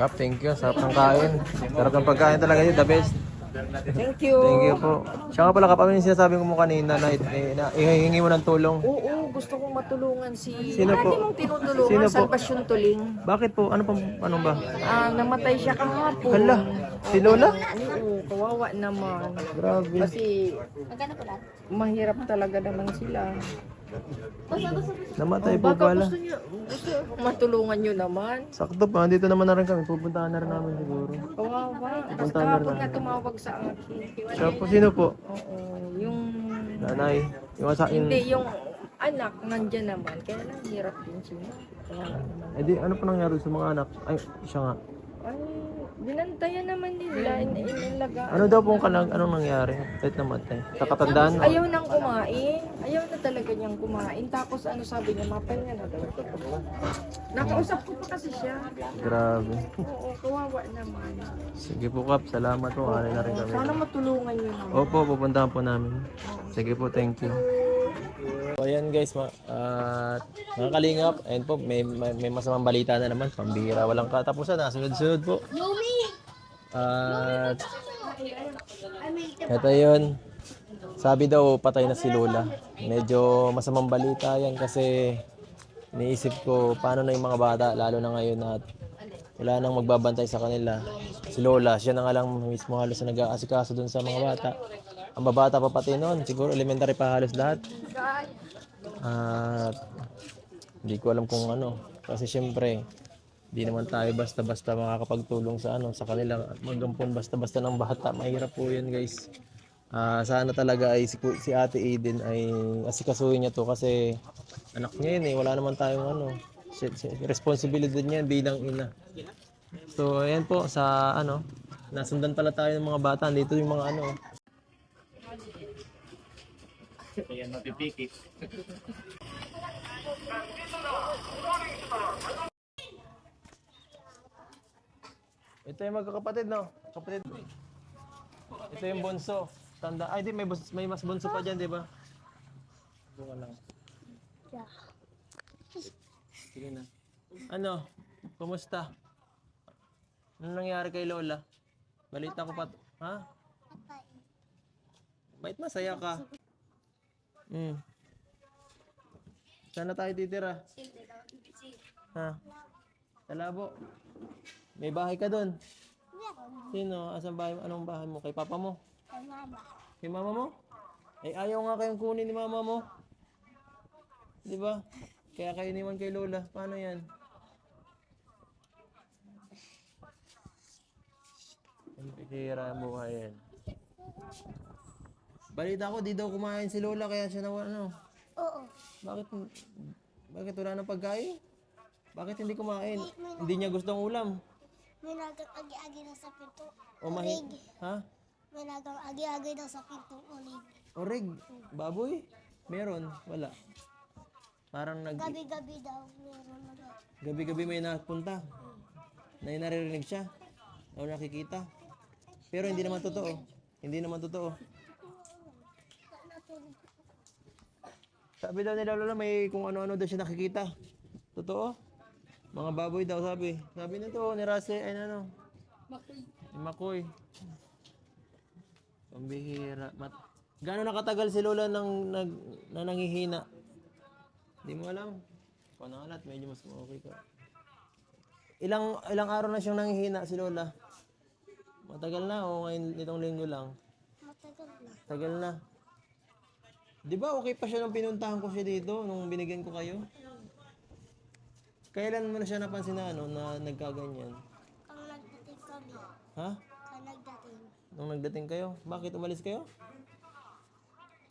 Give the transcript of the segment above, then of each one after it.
Kap, thank you. Sarap ng kain. Sarap ng pagkain talaga yun. The best. Thank you. Thank you po. Siya nga pala, Kap, ano yung sinasabi ko mo kanina na, ihingi mo ng tulong? Oo, gusto kong matulungan si... Sino po? Mong tinutulungan, Sino po? Salvation Tuling. Bakit po? Ano pang, ano ba? Namatay siya kahapon. Hala, si Lola? Oo, kawawa naman. Grabe. Kasi mahirap talaga naman sila. Namatay po Baka pala. gusto matulungan nyo naman. Sakto pa, dito naman na rin kami. Pupuntahan na rin namin siguro. Kawawa. Tapos Pupuntahan na kahapon rin. nga tumawag sa akin. Siya po, sino po? Oo, yung... Nanay. Yung asa, yung... Hindi, yung anak nandyan naman. Kaya lang hirap din siya. Kawawa naman. Eh di, ano pa nangyari sa mga anak? Ay, siya nga. Ay, binantayan naman nila, inilagaan. Ano daw pong anong nangyari? Kahit namatay. Kakatandaan? Ayaw nang kumain. Ayaw na talaga niyang kumain. Tapos ano sabi niya, mapahinga na daw. Nakausap ko pa kasi siya. Grabe. Oo, kawawa naman. Sige po, Kap. Salamat po. Alay na rin kami. Sana matulungan niyo naman. Opo, pupuntahan po namin. Sige po, thank you. So ayan guys, mga kalingap, ayun po, may masamang balita na naman, pambihira, walang katapusan, sunod-sunod po. At ito yun, sabi daw patay na si Lola. Medyo masamang balita yan kasi iniisip ko paano na yung mga bata, lalo na ngayon at wala nang magbabantay sa kanila. Si Lola, siya na nga lang mismo halos na nag-aasikaso dun sa mga bata. Ang babata pa pati noon, siguro elementary pa halos lahat. At hindi ko alam kung ano, kasi syempre hindi naman tayo basta-basta makakapagtulong sa sa kanila. Magampon basta-basta ng bata, mahirap po 'yun, guys. Sana talaga ay si Ate Aiden ay asikasuhin niya to kasi anak niya yun wala naman tayong responsibilidad niya bilang ina. So ayan po sa nasundan pala tayo ng mga bata, dito yung mga Ayan, mapipikit. Ito yung magkakapatid, no? Kapatid. Ito yung bunso. Tanda. Ay, di, may mas bunso pa dyan, di ba? Buka lang. Sige na. Ano? Kumusta? Ano nangyari kay Lola? Balita ko pa. Ha? Bait masaya ka. Sana tayo titira. Ha? Sa Labo. May bahay ka doon? Sino? Asan bahay mo? Anong bahay mo? Kay papa mo? Kay mama. Kay mama mo? Ay ayaw nga kayong kunin ni mama mo. Di ba? Kaya kayo iniwan kay Lola. Paano yan? Ang pikira ang buhay yan. Balita ko, di daw kumain si Lola kaya siya nawa Oo. Bakit wala nang pagkain? Bakit hindi kumain? Hindi niya gustong ulam. May nagang agi-agi na sa pinto. O Ha? May nagang agi-agi na sa pinto ulig. Orig? Baboy? Meron? Wala. Parang Gabi-gabi daw meron na daw. gabi-gabi may napunta. Na naririnig siya. O nakikita. Pero hindi naman totoo. Hindi naman totoo. Sabi daw nila Lola may kung ano-ano daw siya nakikita. Totoo? Mga baboy daw sabi. Sabi nito ni Rase ay Makoy. Pambihira. Gaano nakatagal si Lola na nangihina? Hindi mo alam. Panalat, medyo mas okay ka. Ilang araw na siyang nangihina si Lola? Matagal na o ngayon nitong linggo lang? Matagal na. Tagal na. Di ba okay pa siya nung pinuntahan ko siya dito, nung binigyan ko kayo? Kailan mo na siya napansin na nagkaganyan? Ang nagdating kami. Ha? Ang nagdating. Nung nagdating kayo? Bakit umalis kayo?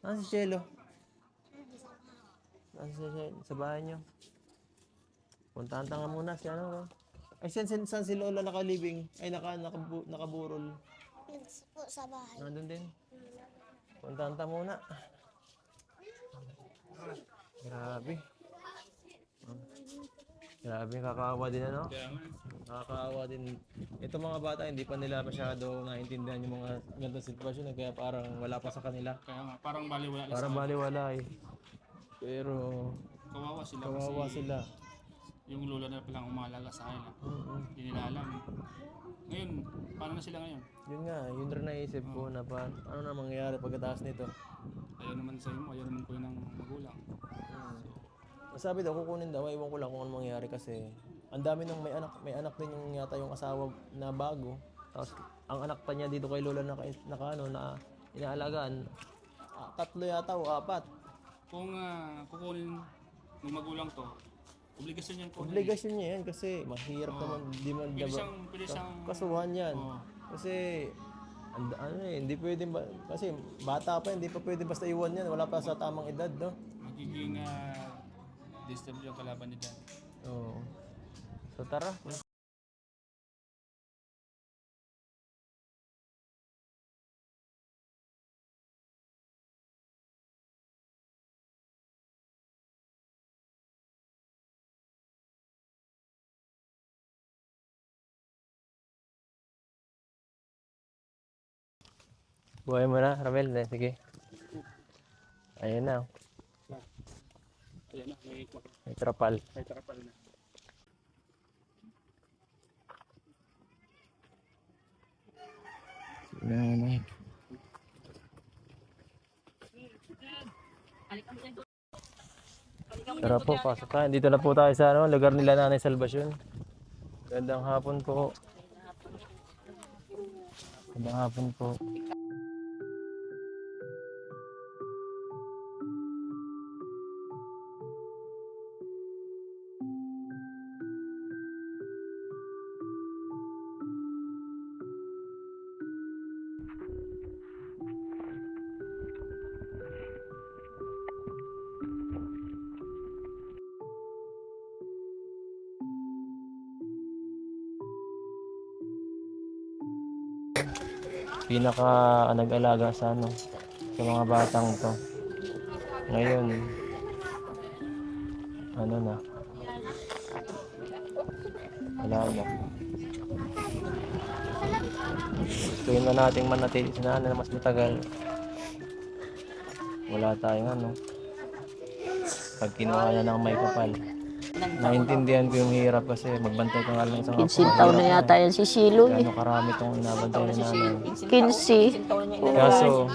Nasaan si Shelo? Hindi sa bahay. Nasaan sa bahay niyo? Puntahan ta nga muna si Ay, saan si Lola nakalibing? Ay, nakaburol. Po sa bahay. Nandun din. Puntahan ta muna. Grabe. Grabe, kakaawa din Nakakaawa din. Ito mga bata, hindi pa nila masyado naintindihan yung mga ganitong sitwasyon kaya parang wala pa sa kanila. Kaya nga, parang baliwala lang Parang sa baliwala eh. Pero kawawa sila kawawa kasi sila. yung lola na palang umalaga sa kanila. Hindi nila alam. Ngayon, paano na sila ngayon? Yun nga, yun rin naisip ko na ano na mangyayari pagkatapos nito. Ayaw naman sa mo, ayaw naman po yun ng magulang. Sabi daw, kukunin daw, ewan ko lang kung ano mangyayari kasi ang dami nang may anak din yung yata yung asawa na bago. Tapos ang anak pa niya dito kay Lola na inaalagaan, 3 yata o 4. Kung kukunin ng magulang to, obligasyon niyan po. Obligasyon niya yan kasi mahirap naman, di man Pwede siyang kasuhan yan. Oo. Kasi hindi pwede kasi bata pa, hindi pa pwede basta iwan yan, wala pa sa tamang edad, no? magiging disturb yung kalaban niya dyan. Oo. So tara. Buhay mo na, Ramel. Sige. Ayun na. Ayan na, May trapal. may trapal na. Tara po, pasok tayo. Dito na po tayo sa lugar nila Nanay Salvacion. Gandang hapon po. Gandang hapon po. Pinaka nag-alaga sa sa mga batang to. Ngayon na, wala na. Gustuin na nating manatili sa nanay na mas matagal. Wala tayong pag kinuha na ng may kapal. Naintindihan ko yung hirap kasi magbantay ka nga lang isang 15 taon na yata yan si Silo eh. Gano'ng karami itong inabantay na nanay. 15. Kaso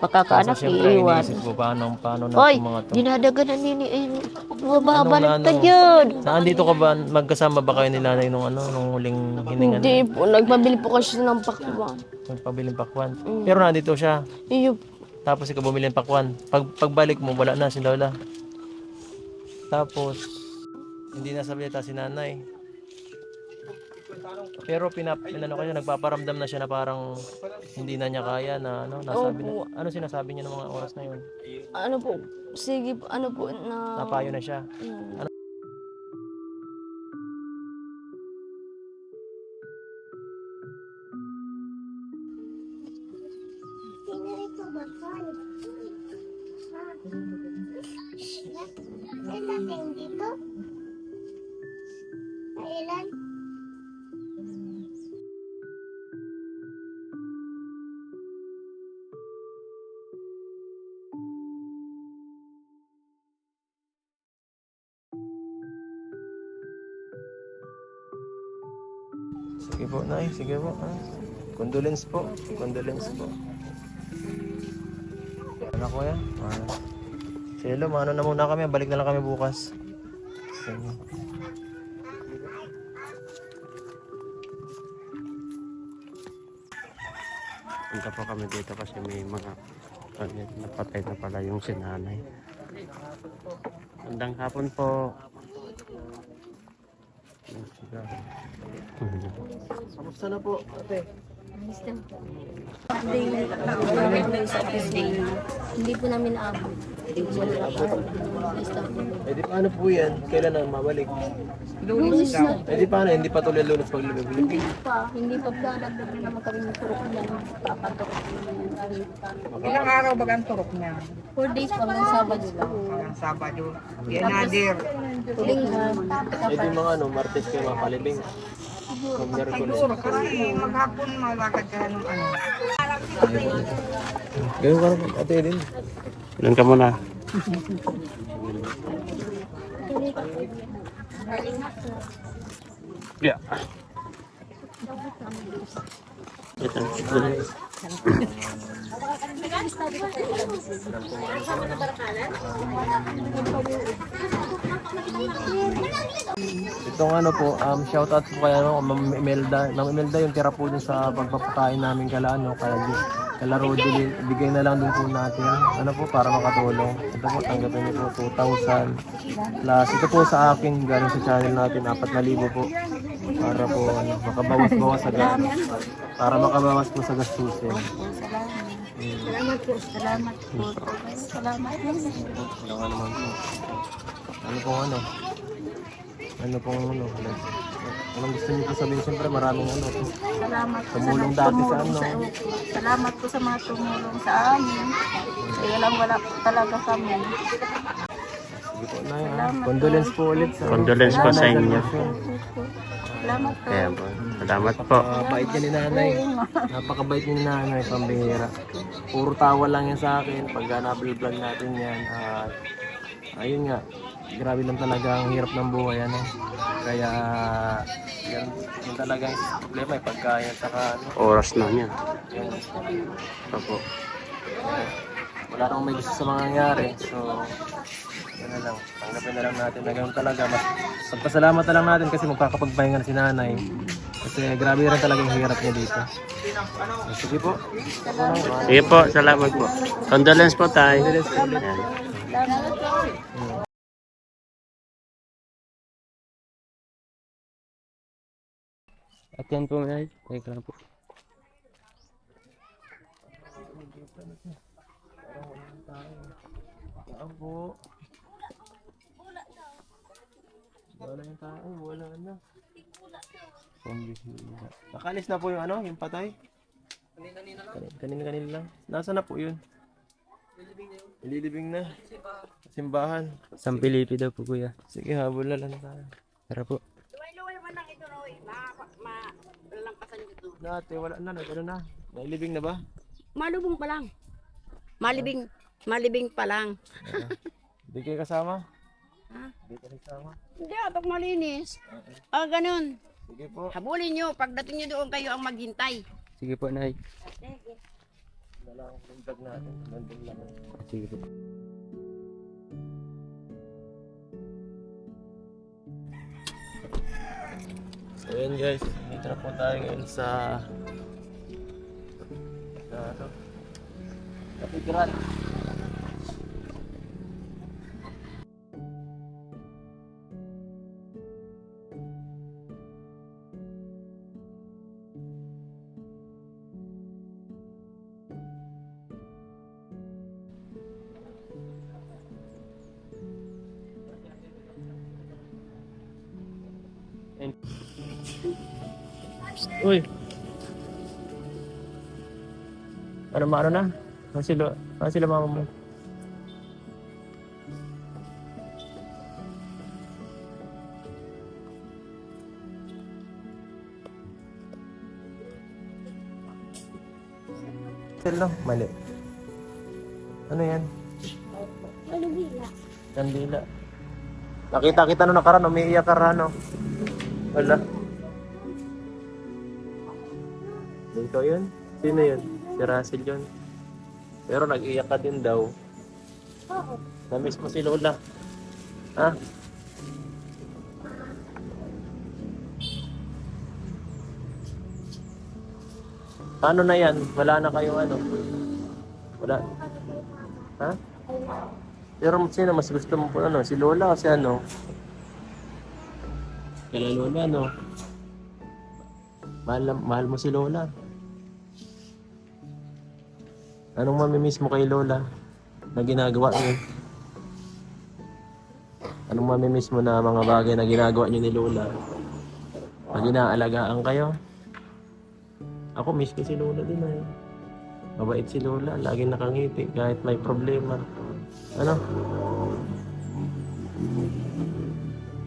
Pakakaanak siyempre iiwan. iniisip ko paano na Hoy, itong mga to. dinadagan na nini. Ano, Mababalik ka dyan. Saan dito ka ba? Magkasama ba kayo ni nanay nung nung huling hiningan? Hindi po, nagpabili po kasi ng pakwan. Magpabiling pakwan. Pero nandito siya. Iyo, Tapos ikaw bumili ng pakwan. Pagbalik mo, wala na si Lola. Tapos, hindi na sablita si nanay. Pero kasi nagpaparamdam na siya na parang hindi na niya kaya na nasabi na. Ano sinasabi niya ng mga oras na yun? ano po, sige po, ano po na... Napayo na siya. Pinarito ba kayo? Ilan dating dito? Ilan? Sige po, nay. Sige po. Condolence po. Condolence po. Ano ko yan? Silo, maano na muna kami. Balik na lang kami bukas. Sige. Punta po kami dito kasi may mga napatay na pala yung sinanay. Magandang hapon po. Kamusta na po, ate? Hindi po namin naabot. Eh di paano po yan? Kailan na mabalik? Lunes na. Eh di paano? Hindi pa tuloy lunes pag lumibig? Hindi pa dadagdag naman kami ng turok na papaturok. Ilang araw ba ang turok niya? 4 days pa lang Sabado lang. Ang Sabado. Yan nadir. Linggo. Eh di mga Martes kayo mapalibing. Mag-Miyerkules. Siguro kasi maghapon malakad ka ng ano. Ganun ka rin, ate din. Ilan ka muna? Yeah. Ito. Itong ano po, shoutout po kaya no, Ma'am Imelda. Ma'am Imelda yung tira po dun sa pagpapakain namin kala ano, kala Rodel, bigay na lang din po natin. Ano po para makatulong. Ito po tanggapin niyo po 2,000 plus ito po sa akin galing sa channel natin 4,000 po para po ano, makabawas-bawas sa gas. Para makabawas po sa gastusin. Salamat po. Salamat po. Salamat po. Wala nga naman po. Ano pong ano? Ano pong ano? Anong gusto niyo po sabihin? Siyempre maraming ano po. Salamat po Tumulong mga dati sa tumulong ano. Salamat po sa mga tumulong sa amin. Kaya lang wala po talaga kami. Sige po na yan. Condolence po ulit sa Condolence po sa inyo. Salamat po. Kaya po. Salamat po. Napakabait niya ni nanay. Napakabait niya ni nanay, pambihira. Puro tawa lang yan sa akin pag na-vlog natin yan. At ayun nga, grabe lang talaga ang hirap ng buhay ano. Kaya yan, yun talaga yung problema eh, pagkain at saka ano. Oras na niya. Yun. Opo. Wala namang may gusto sa mga nangyari. So, yun na lang. Tanggapin na lang natin na ganun talaga. Mas pagpasalamat na lang natin kasi magkakapagpahinga na si nanay. Kasi grabe rin talaga yung hirap niya dito. So, sige po. Sige po, salamat po. Condolence po tayo. Ayan. At yan po ay. Teka lang po. Saan po? Wala yung tao. Wala na. Nakalis na po yung ano, yung patay. Kanina lang. Nasaan na po yun? Ililibing na. Simbahan. San Felipe daw po kuya. Sige, habol na lang tayo. Tara po. Dati, wala na. Ano na? Nailibing na ba? Malubong pa lang. Malibing pa lang. Hindi kayo kasama? Ha? Hindi kayo kasama? Hindi, atok malinis. Ah, ganun. Sige po. Habulin nyo. Pagdating nyo doon, kayo ang maghintay. Sige po, Nay. Wala lang yung vlog natin. Nandun lang. Sige po. So yun guys, dito na po tayo ngayon sa ano? Katedral. Uy. Ano na? Ano sila mama mo? Sila, mali. Ano yan? Kandila. Nakita kita nung nakaraan, umiiyak ka rano. Wala. Ikaw yun? Sino yun? Si Russell yun. Pero nag-iyak ka din daw. Na-miss mo si Lola. Ha? Paano na yan? Wala na kayong ano? Wala. Ha? Pero sino mas gusto mo po ano? Si Lola o si ano? Kaya Lola no? Mahal mo si Lola. Anong mamimiss mo kay Lola na ginagawa niyo? Anong mamimiss mo na mga bagay na ginagawa niyo ni Lola? Pag inaalagaan kayo? Ako miss ko si Lola din eh. Mabait si Lola, laging nakangiti kahit may problema. Ano?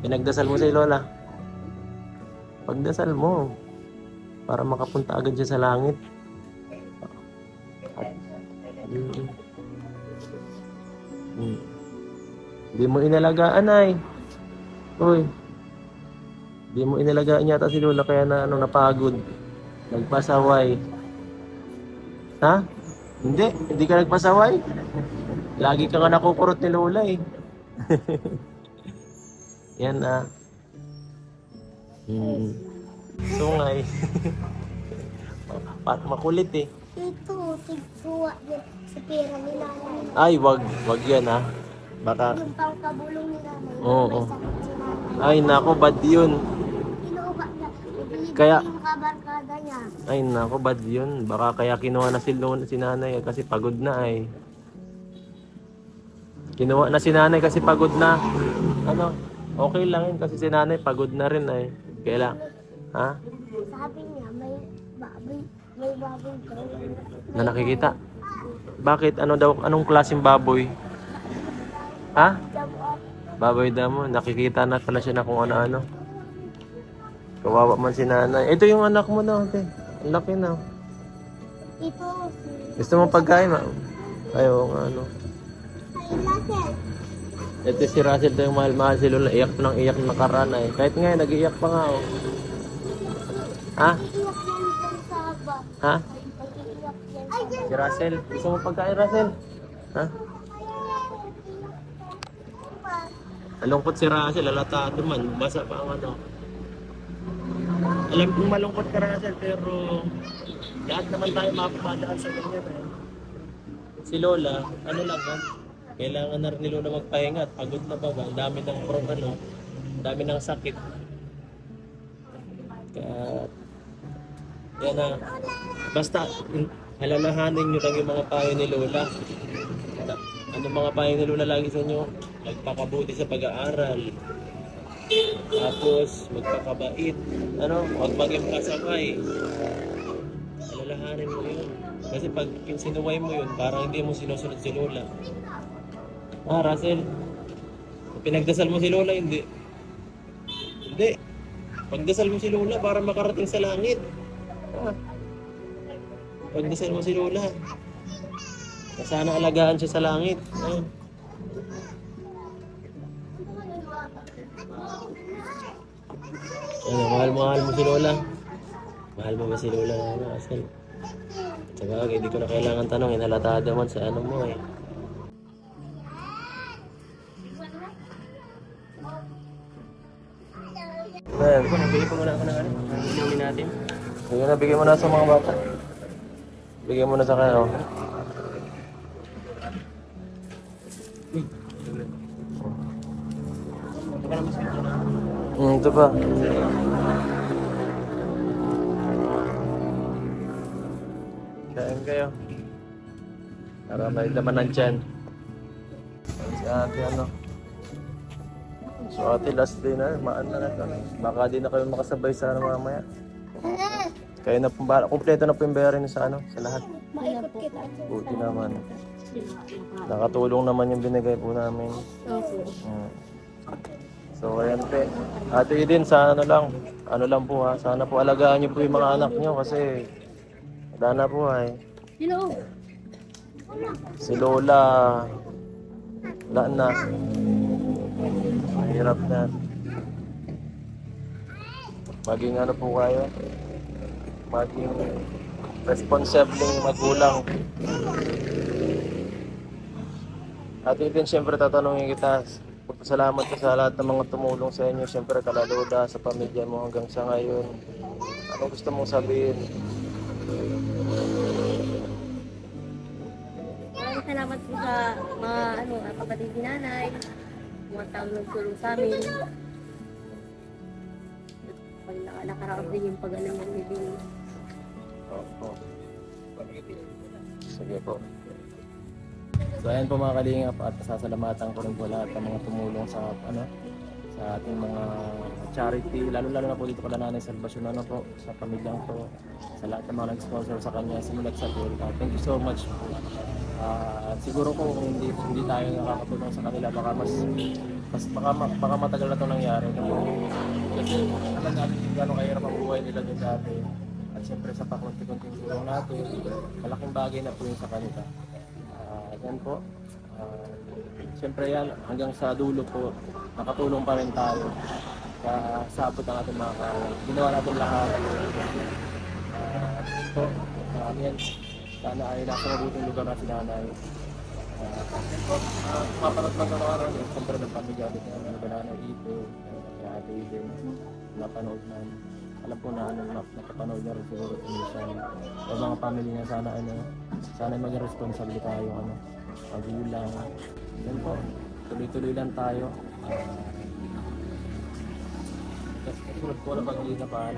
Pinagdasal mo si Lola? Pagdasal mo para makapunta agad siya sa langit. Hindi mo inalagaan ay. Uy, di mo inalagaan yata si Lola kaya na ano, napagod. Nagpasaway. Ha? Hindi ka nagpasaway? Lagi ka nga nakukurot ni Lola eh. Yan na. Sungay. Makulit eh. Ito, tigsuwa niya sa pera ni nanay. Ay, wag yan ha. Baka, Yung pangkabulong ni nanay. Oo. May sakit si nanay. ay nako, bad yun. Inuuba niya. Ibili Kaya- yung kabarkada niya. Ay nako, bad yun. Baka kaya kinuha na si nanay kasi pagod na ay. Kinuha na si nanay kasi pagod na. Ano? Okay lang yun kasi si nanay pagod na rin ay. Kailan? Ha? Sabi niya, may baboy daw. Na nakikita? Bakit? Ano daw? Anong klaseng baboy? Ha? Dabot. Baboy daw mo. Nakikita na pala siya na kung ano-ano. Kawawa man si nanay. Ito yung anak mo na. Okay. Ang laki na. Ito, Gusto mo pagkain? Ayaw nga ano. Ay, Russell. Ito si Russell daw yung mahal-mahal si Lola. Iyak nang iyak na nakaraan eh. Kahit ngayon, nag-iyak pa nga oh. Ha? Iyak yan dyan sa haba. Ha? Nag-iiyak yan sa haba. Si Russell. Gusto mo pagkain, Russell? Ha? Malungkot si Russell. Alatado man. Basa pa ang ano. Alam kong malungkot ka, Russell, pero lahat naman tayo mapapadaan sa ganyan eh. Si Lola, ano lang yan? Kailangan na rin ni Lola magpahinga at pagod na ba? Ang dami ng ang dami ng sakit. Kaya, yan na. Basta, alalahanin nyo lang yung mga payo ni Lola. Ano mga payo ni Lola lagi sa inyo? Magpakabuti sa pag-aaral. Tapos, magpakabait. Ano? Huwag maging pasaway. Alalahanin mo yun. Kasi pag sinuway mo yun, parang hindi mo sinusunod si Lola. Ah, Russell. Pinagdasal mo si Lola, hindi. Hindi. Pagdasal mo si Lola para makarating sa langit. Ah. Pagdasal mo si Lola. Sana alagaan siya sa langit. Ah. Ano, mahal mo si Lola. Mahal mo ba si Lola, Russell? Tsaka, hindi ko na kailangan tanongin. Halatado man sa ano mo eh. Ben, Nabili pa muna ako ng ano, inumin natin. sige na, bigyan mo na sa mga bata. Bigyan mo na sa kanya. Oh. Ito ka naman sa ito na. Ito pa. Kain kayo. Para may laman ng tiyan. Si ate ano. So ate last day na, maan na ito. Baka di na kayo makasabay sa ano mamaya. Kaya na pong bala. Kompleto na po yung bayarin sa ano, sa lahat. Maikot kita. Buti naman. Nakatulong naman yung binigay po namin. So ayan pe. Ate Eden, sa ano lang po ha. Sana po alagaan niyo po yung mga anak niyo kasi wala na po ay. Si Lola, wala na. Mahirap na. Maging ano po kayo, maging responsibleng magulang. At even siyempre tatanungin kita, salamat ka sa lahat ng mga tumulong sa inyo. Siyempre kala Lola, sa pamilya mo hanggang sa ngayon. Ano gusto mong sabihin? Maraming salamat po sa mga kapatid ni nanay, mga taong nagtulong sa amin. Pag nakaraos din yung pag-alam ng living. Opo. Sige po. So ayan po mga kalingap at sasalamatan ko rin po lahat ng mga tumulong sa sa ating mga charity, lalo na po dito kala Nanay Salvacion po, sa pamilyang to, sa lahat ng mga nag-sponsor sa kanya simulat sa pool. Thank you so much po. At siguro po kung hindi tayo nakakatulong sa kanila, baka matagal na 'to nangyari. Kasi alam natin kung gaano kahirap ang buhay nila doon dati. At siyempre sa pakunti-kunting tulong natin, malaking bagay na po yun sa kanila. Yan po. Siyempre yan, hanggang sa dulo po, nakatulong pa rin tayo sa abot ng ating mga kaya. Ginawa natin lahat. So, yan. Sana ay nasa mabuting lugar na si nanay. Paparat man na araw yun, siyempre nagpamigay din namin ng nanay dito, kaya ate din, napanood na. Alam po na napapanood niya rin siguro ito minsan. Sa mga family niya, sana maging responsable tayo, magulang. Yan po, tuloy-tuloy lang tayo. Kasunod po na pag-iina pa,